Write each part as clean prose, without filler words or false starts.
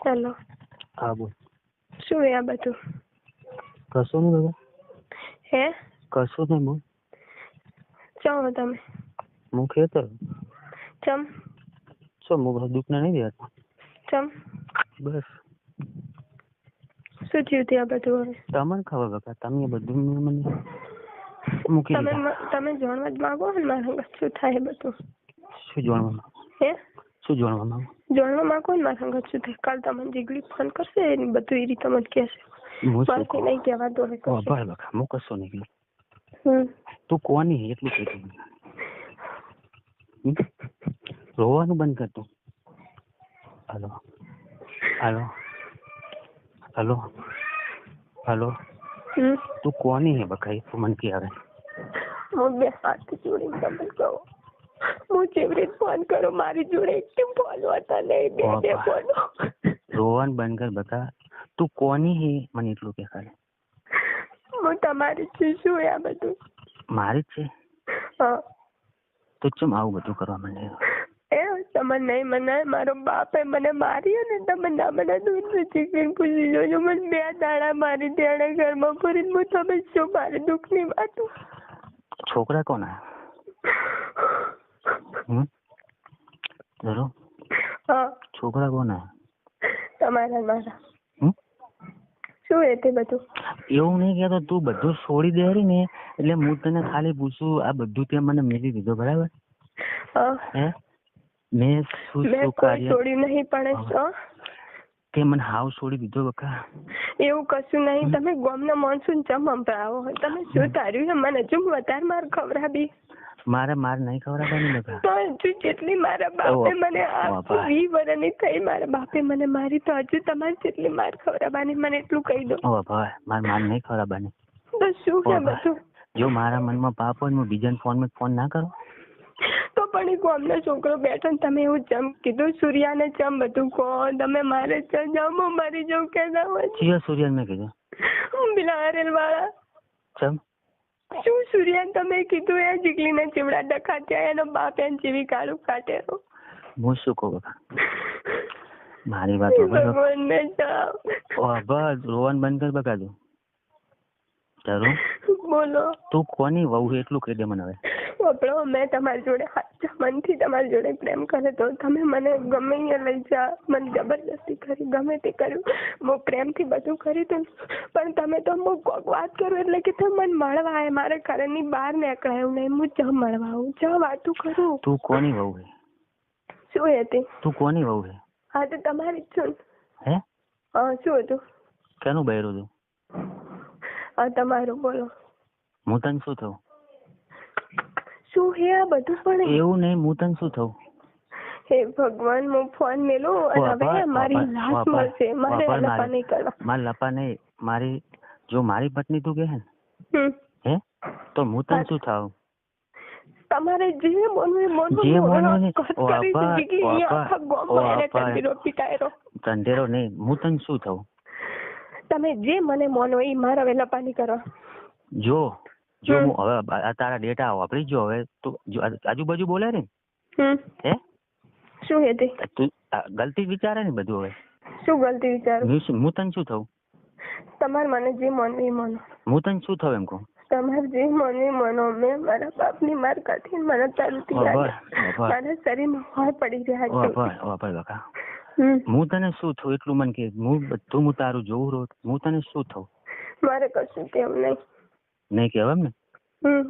Hello. હા બોલ. શું હે આ બધું? કશું નહીં દાદા. હે? કશું નહીં બોલ. ચાલો તમે. હું ખેતર. ચમ? હું બધા દુઃખને નહીં દેતા. ચમ? બસ. શું થયું ત્યાં બધું હવે? તમને ખબર બકા, તમે બધું મને મૂકી દીધા. તમે જાણવા જ માંગો ને મારા અંગત શું થાય બધું? શું જાણવા માંગો? હે? શું જાણવા માંગો? જાણવા માંગો ને મારા અંગત શું થાય? કાલ તમને જીગડી ફોન કરશે ને બધું એ રીતે મને કહેશે. મારે નહીં કહેવા દો. ભાઈ બકા, હું કશું નહીં કહ્યું. તું કોની એટલું કહેતું. રોવાનું બંધ કર તું. હાલો હાલો હાલો હાલો. તું કોની હે બકા? તું મને કે આવે. હું બે હાથ જોડીને તમને કહું, હું જેવી રીતે ફોન કરો મારી જોડે એક ફોન હોતા નહીં. બે ફોન. રોવાનું બંધ કર બકા. તું કોની હે મને એટલું કે ખાલી. હું તમારી છું. શું આ બધું? મારી જ છે. હા. તો ચમ આવું બધું કરવા માંડે? તમે નહીં મને મારો બાપે મને મારી ને તમે ના મને દૂધ ચીકવીને પૂછી જોજો. મને 2 દાડા મારી ત્યાં ઘરમાં ફરીને હું તમે શું મારી દુઃખની વાતો. છોકરા કોણ આવ્યા? હા. છોકરા કોણ આવ્યા? તમારા મારા. શું એ તે બધું? એવું નહીં કહેતો. તું બધું છોડી દે ને એટલે હું તને ખાલી પૂછું. આ બધું તે મને મેળવી દીધો બરાબર? હે? મેં શું છોડ્યું નહીં પણ તે મને હાવ છોડી દીધો બકા. એવું કશું નહીં. તમે ગામના માણસો ચમ સંભળાવો. તમે શું તાર્યું મને હજુ વધારે માર ખવડાવી? મારે નહીં ખવડાવવાની બકા. તો હજુ જેટલી મારા બાપે મને 20 વર્ષની થઈ મારા બાપે મને મારી તો હજુ તમારે જેટલી માર ખવડાવવાની મને એટલું કહી દો. માર નહીં ખવડાવવાની. તો શું છે બધું? જો મારા મનમાં પાપ હોય હું બીજાને ફોન ના કરું. તો પણ એ ગામનો છોકરો બેઠો ને તમે એવું ચમ કીધું સૂર્યાને ચમ બધું કહો તમે મારે જામ મરી જાઉં કે ના હોય? ચિયા સૂર્યાને મેં કીધું? પેલા હરેલ વાળા. ચમ? શું સૂર્યાને તમે કીધું? એ જીગલીને ચીવડા ડખાત્યા એનો બાપ એને જેવી કાળું કાઢેલો. હું શું કહું બકા? મારી વાત ભગવાનને રોવાનું બંધ કર બકા. તું તારું બોલો. તું કોની વહુ એટલું કહી દે મને હવે. આપણો મેં તમારી જોડે સાચા મનથી તમારી જોડે પ્રેમ કરે તો તમે મને ગમે અહીંયા લઈ જા. મને જબરદસ્તી કરી ગમે તે કર્યું. હું પ્રેમથી બધું કર્યું હતું પણ તમે તો હું કોક વાત કરું એટલે કે તમે મને મળવા આવે. મારે ઘરની બહાર નીકળાયું નહીં. હું જ મળવા આવું જ વાતું કરું. તું કોની વહુ હે? શું હતી? તું કોની વહુ હે? હા તો તમારી જ છું. હે? હા. શું હતું? કેનું બહેરું તું? હા તમારું. બોલો. હું તને શું થયું? શું હે આ બધું? પણ એવું નહીં. હું તને શું થયું? હે ભગવાન. હું ફોન મેલું અને હવે મારી લાશ મળશે. મારે લપા નહીં કરવા. મારે લપા નહીં. મારી જો મારી પત્ની તું કહે હે તો હું તને શું થાવ? તમારે જે ધંધેરો નહીં. હું તને શું થયું? તમે જે મને મોનો એ મારા વેલા પાણી કરો. જો હું હવે તારા ડેટા વાપરી જો હવે તું આજુબાજુ બોલે ને હે શું હે તે? તું ગલતી વિચારે ને બધું. હવે શું ગલતી વિચારું? હું તને શું થયું? તમારે મને જે મોનો એ મોનો. હું તને શું થયું એમ કહું? તમારે જે મોનો એ મોનો. મેં મારા બાપની માર કાઢી મને તારુતી મારા શરીરમાં હોય પડી રહ્યા છે. હું તને શું થયું એટલું મને કે. હું બધું હું તારું જોઉં રોજ. હું તને શું થયું? મારે કશું કેમ નહીં કેવાય ને.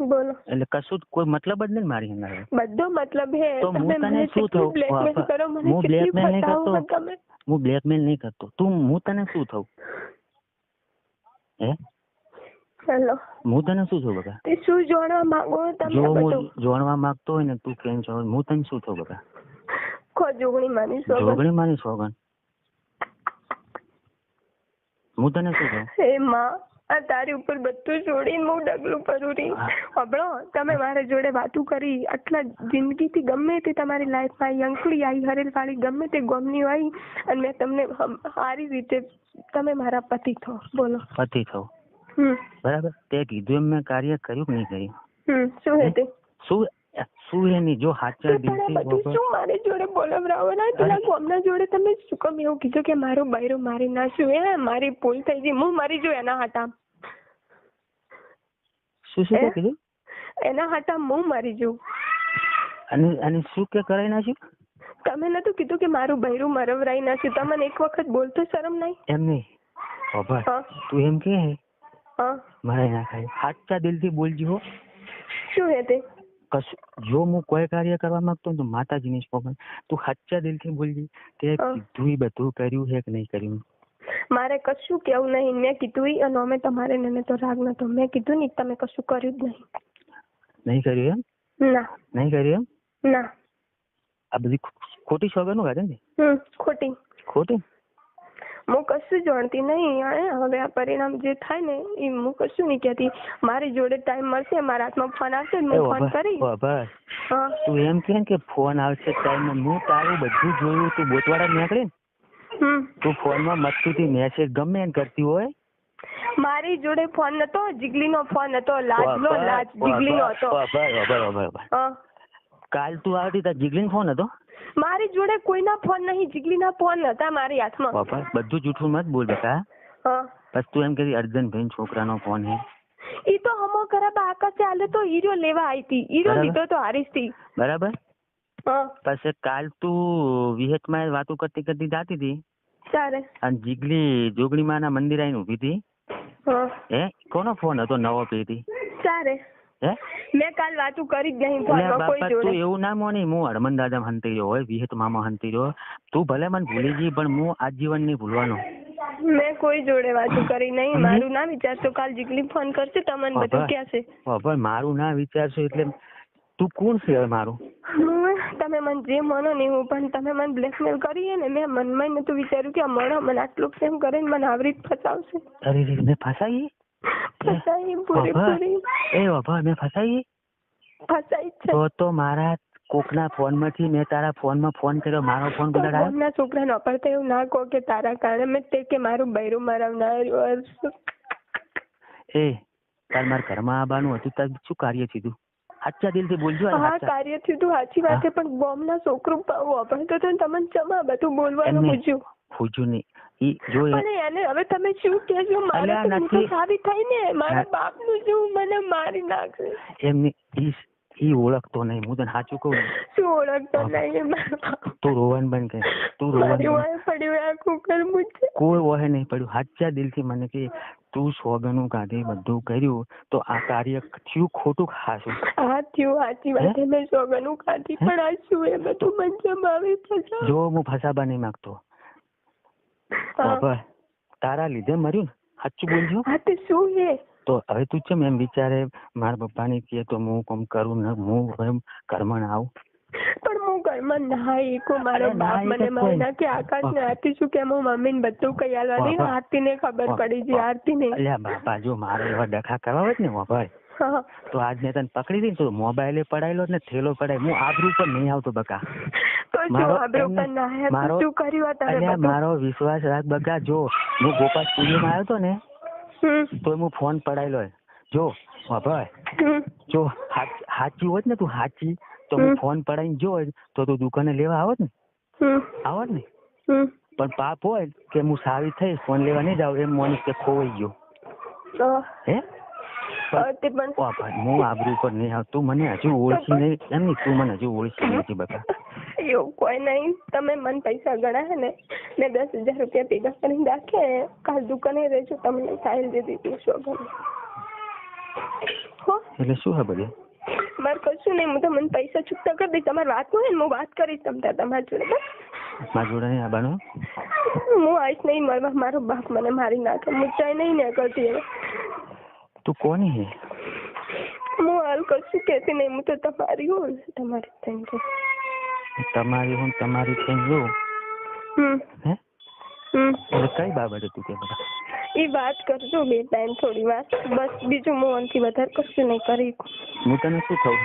બોલો. એટલે કશું કોઈ મતલબ જ નહીં મારી અંદર. બધો મતલબ હે. તો હું તને શું થયું? હું બ્લેકમેલ નહીં કરતો. હું બ્લેકમેલ નહીં કરતો. હું તને શું થયું? હે? હેલો. હું તને શું થયું બકા? શું જાણવા માંગો તમે? જો હું જાણવા માંગતો હોય ને તું કેમ છો? હું તને શું થયું બકા? જોગણી માની સોગન. હું તને શું થયું? હે માં આ તારી ઉપર બધું છોડીને હું ડગલું ભરું રહી. હબળો તમે મારા જોડે વાતું કરી આટલા જિંદગીથી ગમે તે તમારી લાઈફમાં આવી અંકુડી આવી હરેલ વાળી ગમે તે ગમની આવી અને મેં તમને સારી રીતે તમે મારા પતિ થો. બોલો. પતિ થો બરાબર. તે કીધું એમ મેં કાર્ય કર્યું કે નહીં કર્યું? શું હે તે? શું શું એની જો સાચા દિલથી બધું શું મારી જોડે બોલાવરાવવાના પેલા ગામના જોડે તમે શું કામ એવું કીધું કે મારું બૈરું મારી નાખ્યું? મારી ભૂલ થઈ ગઈ, હું મરી જો એના હાટા. શું કીધું? એના હાટા હું મરી જઉં. અને શું કે કરાઈ નાખ્યું? તમે નતું કીધું કે મારું બૈરું મરવરાઈ નાખ્યું? તમને એક વખત બોલતો શરમ નહીં? એમ નહીં બાબા, તું એમ કે મરાઈ નાખાય. સાચા દિલથી બોલજી હો. શું હે તે? જો હું કોઈ કાર્ય કરવા માંગતો તો માતાજીની સ્પોકન તું સાચા દિલથી બોલજી તે કીધું બધું કર્યું છે કે નહીં કર્યું? મારે કશું કેવું નહીં. મેં કીધું અને અમે તમારે મને તો રાગ નતો. મેં કીધું ને તમે કશું કર્યું જ નહીં. નહીં કર્યું એમ? ના. નહીં કર્યું એમ? ના. આ બધી ખોટી સોગંદો કાઢે ને? ખોટી. ખોટી? હું કશું જાણતી નહીં. હવે આ પરિણામ જે થાય ને એ હું કશું નહીં કહેતી. મારી જોડે ટાઈમ મળશે, મારા હાથમાં ફોન આવશે, હું ફોન કરી. તું એમ કે ફોન આવશે ટાઈમ? હું તારું બધું જોયું. તું બોતવાડા નીકળે ને તું ફોનમાં મસ્તીથી મેસેજ ગમે એમ કરતી હોય. મારી જોડે ફોન નતો, જીગલીનો ફોન હતો. લાજ જીગલીનો હતો. કાલ તું આવતી તાર જીગલીનો ફોન હતો? મારી જોડે કોઈના ફોન નહીં, જીગલીના ફોન હતા મારી હાથમાં. બધું જૂઠું મત બોલ બેટા. બસ તું એમ કે અર્જનભાઈ છોકરાનો ફોન હે. ઈ તો હમો ખરાબ આકાશ ચાલે તો હીરો લેવા આવી હતી. હીરો લીધો તો હારીસ થી. બરાબર. પછી કાલ તું વિહેતમાં વાતો કરતી જાતી હતી. ચાલે. અને જીગલી જોગણીમાના મંદિર આવીને ઉભી હતી. હે કોનો ફોન હતો? નવો પીતી. ચાલે. મેં કાલ વાતું કરી જ નહીં ફોનમાં કોઈ જોડે. તું એવું ના મોની હું હરમન દાદા હંતી રહ્યો હોય, વિહેત મામા હંતી રહ્યો. તું ભલે મને ભૂલી ગઈ પણ હું આજીવન નહીં ભૂલવાનો. મેં કોઈ જોડે વાતું કરી નહીં. મારું ના વિચારશો. કાલ જીગલી ફોન કરશે તમને બધું ક્યાં છે. મારું ના વિચારશો એટલે તું કોણ છે હવે મારું? તમે મને જે માનો ને હું, પણ તમે મને બ્લેકમેલ કરી ને મેં મનમાં નતું વિચાર્યું કે મળો મને આટલું પ્રેમ કરીને મને આવી રીતે ફસાવશે. અરે મેં ફસાઈ પૂરેપૂરી. એ બાબા મેં ફસાઈ છે. તો મારા કોકના ફોન માંથી મેં તારા ફોનમાં ફોન કર્યો. મારો ફોન ગામના છોકરા નો પડતા એવું ના કહો કે તારા કારણે મેં તે કે મારું બૈરું મરાવનાર. એ તાર મારા ઘરમાં આવવાનું હતું તાર શું કાર્ય થયું? સાચા દિલથી બોલજો. હા કાર્ય થયું તું સાચી વાત છે, પણ ગામના છોકરો વાપરતો તો તમને જમા બધું બોલવાનું પૂછ્યું નહીં. એને હવે તમે શું કહેશો? મારા તો સારી થઈ ને મારા બાપ નું શું મને મારી નાખશે. એમને ઈ ઓળખતો નહીં. હું તને સાચું કહું. શું ઓળખતો નહીં? તું રોવાનું બંધ કર. તું રોવાનું પડ્યું આખું કરવું છે. કોઈ ઓહે નહીં પડ્યું. સાચા દિલથી મને કે તું સોગનું કાઢી બધું કર્યું તો આ કાર્ય થયું ખોટું ખાશું? હા થયું સાચી વાત. મેં સોગનું કાઢી પણ આ શું એ બધું મને જમાવી ફસા. જો હું ફસાવા નહીં માંગતો. તારા લીધે મર્યું ને સાચું બોલજો. હા તે શું હે? તો હવે તું ચમ એમ વિચારે મારા પપ્પાને કહે તો હું કોમ કરું ને હું ઘરમાં આવું? પણ હું ઘરમાં ના એકું. મારો બાપ મને મારી નાખે. આકાશ ને આરતી શું કે હું મમ્મી ને બધું કઈ આલવા નહીં. આરતી ને ખબર પડી છે. આરતી ને અલ્યા બાપા જો મારે એવા ડખા કરવા હોય ને ભાઈ તો આજ મેં તને પકડી દઈ તો મોબાઈલે પડાયેલો ને થેલો પડાય. હું આબરૂ પર નહીં આવતો બકા. મારો વિશ્વાસ રાખ બકા. જો હું ગોપાલ સ્ટુડિયોમાં આવ્યો હતો ને તો હું ફોન પડાયેલો. જો ભાઈ જો હાચી હોત ને તું હાચી તો હું ફોન પડાઈને જો તો તું દુકાને લેવા આવત ને. આવત ને. પણ પાપ હોય કે હું સારી થઈ ફોન લેવા નહીં જાવ એમ મોની કે ખોવાઈ ગયો. હે હું આબરૂ પર નહીં આવતું. મને હજુ ઓળખી નહીં. એમ નહીં તું મને હજુ ઓળખી નહીં બકા. એવું કોઈ નહીં. તમે મને પૈસા ગણા ને મેં 10,000 રૂપિયા ભેગા કરીને રાખે. કાલ દુકાને રહેજો. તમને સાહેલ દે દીધી સોગન. એટલે શું હે બધે? મારે કશું નહીં. હું તો મને પૈસા ચૂકતા કરી દઈશ. તમારે વાત હોય ને હું વાત કરીશ તમારી જોડે. મારા જોડે નહીં આવવાનું? હું આવીશ નહીં મળવા. મારો બાપ મને મારી નાખે. હું ચાઈ નહીં ને કરતી. હવે તું કોની હે? હું હાલ કશું કહેતી નહીં. હું તો તમારી હોઉં ને તમારી થઈને જો. તમારી હું તમારી થઈને જો. હે એટલે કઈ બાબતે તું કે બધા? એ વાત કરજો બે ટાઈમ થોડી વાર બસ. બીજું હું આનાથી વધારે કશું નહીં કરી. હું તને શું કહું?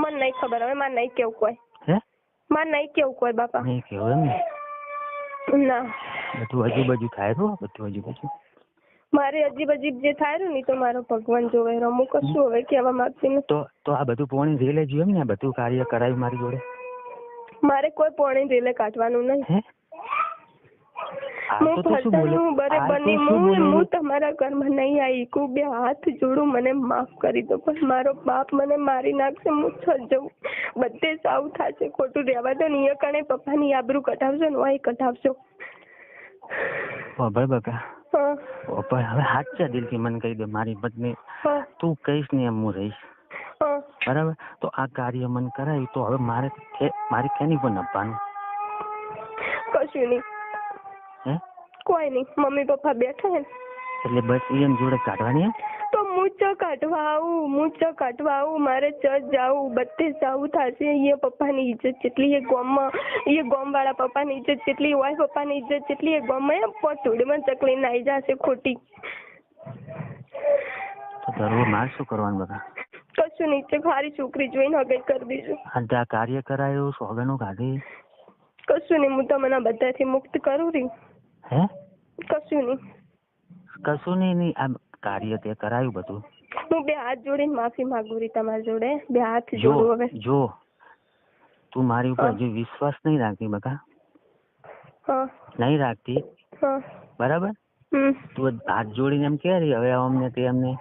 મને નહીં ખબર. હવે મારે નહીં કેવું કોઈ. મારે નહીં કેવું કોઈ બાપા. નહીં કેવું એમ ને? ના બધું આજુબાજુ થાય તો બધું આજુબાજુ મારે અજીબ અજીબ જે થાય રહ્યું ને તો મારો ભગવાન જોવે હું કશું હવે કહેવા માંગતી નથી. તો આ બધું પોણી રીલે જોયું ને, આ બધું કાર્ય કરાયું મારી જોડે. મારે કોઈ પોણી રીલે કાઢવાનું નહીં. હું ફરતાનું બરાબરની હું તમારા ઘરમાં નહીં આવી કું, બે હાથ જોડું મને માફ કરી દો, પણ મારો બાપ મને મારી નાખશે, હું છ જવું, બધે સાવ થશે, ખોટું રહેવા દો ને. અહીંયા કણે પપ્પાની આબરૂ કઢાવશો ને વાય કઢાવશો. ભાઈ બકા હવે સાચા દિલથી મને કહી દે મારી પત્ની, તું કહીશ ને એમ હું રહીશ, બરાબર? તો આ કાર્ય મને કરાયું તો હવે મારે કેની પણ આપવાનું? કશું નહીં. કોઈ નહીં, મમ્મી પપ્પા બેઠા હે એટલે બસ એમ જોડે કાઢવાની. તો હું ચ કાઢવા આવું, મારે ચ જાવું, બધે સાવું થશે. એ પપ્પાની ઇજ્જત જેટલી એ ગામમાં, એ ગામ વાળા પપ્પાની ઇજ્જત જેટલી હોય, પપ્પાની ઇજ્જત જેટલી એ ગામમાં પોટુડીમાં ચકલી નાઈ જશે ખોટી. તો ધરવું માર શું કરવાનું બધા? કશું નીચે ખારી છોકરી જોઈને હગાઈ કરી દઈશું. આ કાર્ય કરાયું, સોગનો કાઢી, કશું નહીં. હું તમને બધાથી મુક્ત કરું રહી. હે? કશું નહીં. આ કાર્ય તે કરાયું બધું. હું બે હાથ જોડીને માફી માંગુ રહી તમારી જોડે, બે હાથ જોડું. હવે જો તું મારી ઉપર જે વિશ્વાસ નહીં રાખતી બકા, નહીં રાખતી, બરાબર? તું હાથ જોડીને એમ કે હવે અમને તે અમને